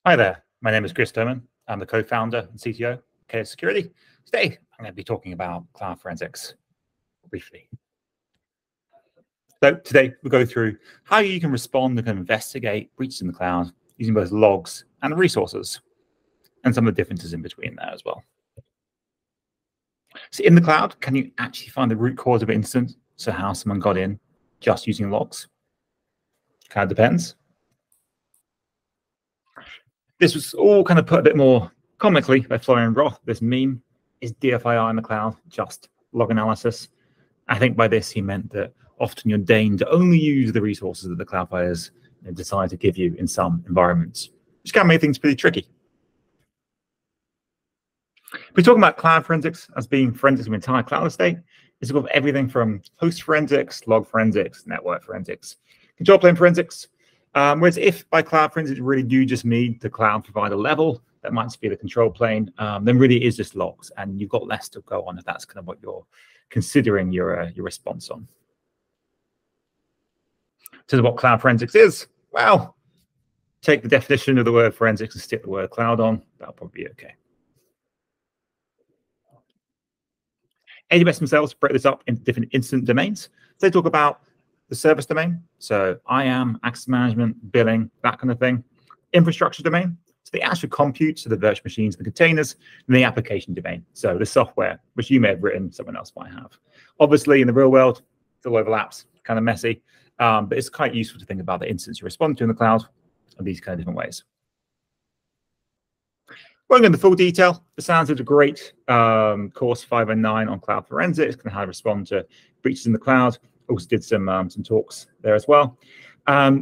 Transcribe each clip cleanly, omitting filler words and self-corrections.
Hi there, my name is Chris Doman. I'm the co-founder and CTO of KS Security. Today, I'm going to be talking about cloud forensics briefly. So today, we'll go through how you can respond and investigate breaches in the cloud using both logs and resources, and some of the differences in between there as well. So in the cloud, can you actually find the root cause of an incident? So how someone got in just using logs? Kind of depends. This was all kind of put a bit more comically by Florian Roth. This meme is DFIR in the cloud, just log analysis. I think by this he meant that often you're deigned to only use the resources that the cloud providers decide to give you in some environments, which can make things pretty tricky. We're talking about cloud forensics as being forensics of the entire cloud estate. It's got everything from host forensics, log forensics, network forensics, control plane forensics. Whereas if by cloud forensics you really do just mean the cloud provider level, that might just be the control plane, then really is just logs, and you've got less to go on if that's kind of what you're considering your response on. So what cloud forensics is, well, take the definition of the word forensics and stick the word cloud on, that'll probably be okay. AWS themselves break this up into different incident domains. So they talk about the service domain, so IAM, access management, billing, that kind of thing. Infrastructure domain, so the actual compute, so the virtual machines, the containers, and the application domain, so the software, which you may have written, someone else might have. Obviously, in the real world, it all overlaps, kind of messy, but it's quite useful to think about the incidents you respond to in the cloud in these kind of different ways. Won't go into full detail. The sounds of a great course 509 on cloud forensics, and how to respond to breaches in the cloud. Also did some talks there as well.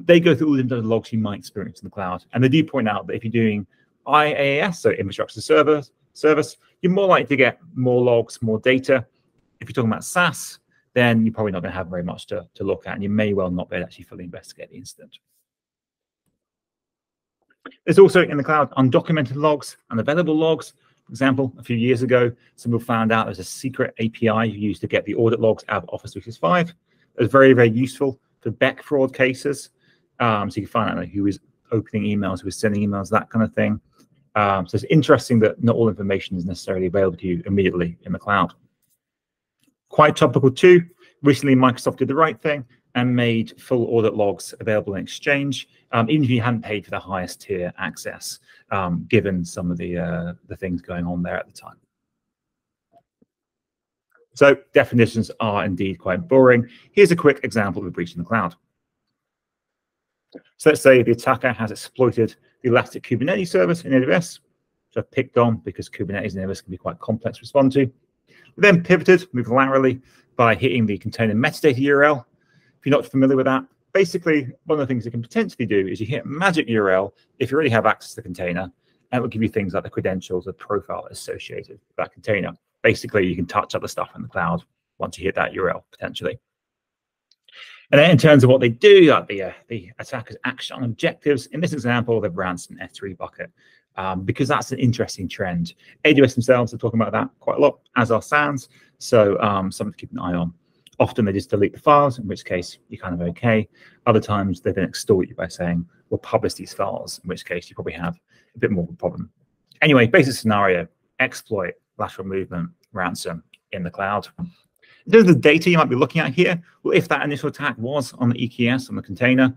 They go through all the logs you might experience in the cloud. And they do point out that if you're doing IaaS, so infrastructure service, you're more likely to get more logs, more data. If you're talking about SaaS, then you're probably not going to have very much to look at, and you may well not be able to actually fully investigate the incident. There's also in the cloud undocumented logs and available logs. For example, a few years ago, some people found out there's a secret API used to get the audit logs out of Office 365. It was very, very useful for Beck fraud cases. So you can find out who is opening emails, who is sending emails, that kind of thing. So it's interesting that not all information is necessarily available to you immediately in the cloud. Quite topical too. Recently, Microsoft did the right thing and made full audit logs available in Exchange, even if you hadn't paid for the highest tier access, given some of the things going on there at the time. So definitions are indeed quite boring. Here's a quick example of a breach in the cloud. So let's say the attacker has exploited the Elastic Kubernetes service in AWS, which I've picked on because Kubernetes and AWS can be quite complex to respond to. We then pivoted, moved laterally by hitting the container metadata URL. If you're not familiar with that, basically one of the things you can potentially do is you hit magic URL if you already have access to the container, and it will give you things like the credentials, the profile associated with that container. Basically, you can touch other stuff in the cloud once you hit that URL, potentially. And then in terms of what they do, like the attacker's action on objectives, in this example, they've ran some S3 bucket, because that's an interesting trend. AWS themselves are talking about that quite a lot, as are SANS, so something to keep an eye on. Often they just delete the files, in which case you're kind of okay. Other times they then extort you by saying, we'll publish these files, in which case you probably have a bit more of a problem. Anyway, basic scenario, exploit, lateral movement, ransom in the cloud. In terms of the data you might be looking at here, well, if that initial attack was on the EKS, on the container,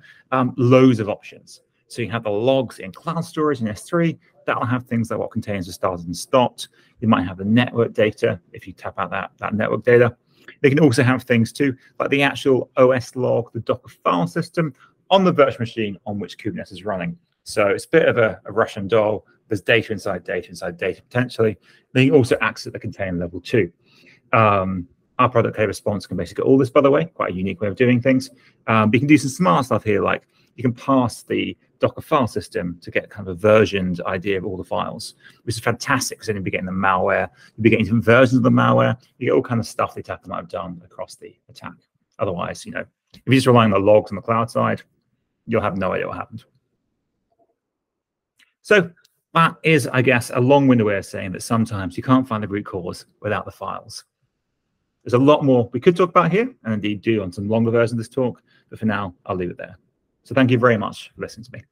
loads of options. So you have the logs in cloud storage in S3, that'll have things like what containers are started and stopped. You might have the network data if you tap out that network data. They can also have things too, like the actual OS log, the Docker file system on the virtual machine on which Kubernetes is running. So it's a bit of a Russian doll. There's data inside data potentially. Then you can also access the container level too. Our product K-Response can basically get all this, by the way, quite a unique way of doing things. But you can do some smart stuff here, like you can pass the Docker file system to get kind of a versioned idea of all the files, which is fantastic because then you'll be getting the malware, you'll be getting different versions of the malware, you get all kind of stuff the attacker might have done across the attack. Otherwise, if you're just relying on the logs on the cloud side, you'll have no idea what happened. So that is, I guess, a long-winded way of saying that sometimes you can't find the root cause without the files. There's a lot more we could talk about here, and indeed do on some longer versions of this talk, but for now, I'll leave it there. So thank you very much for listening to me.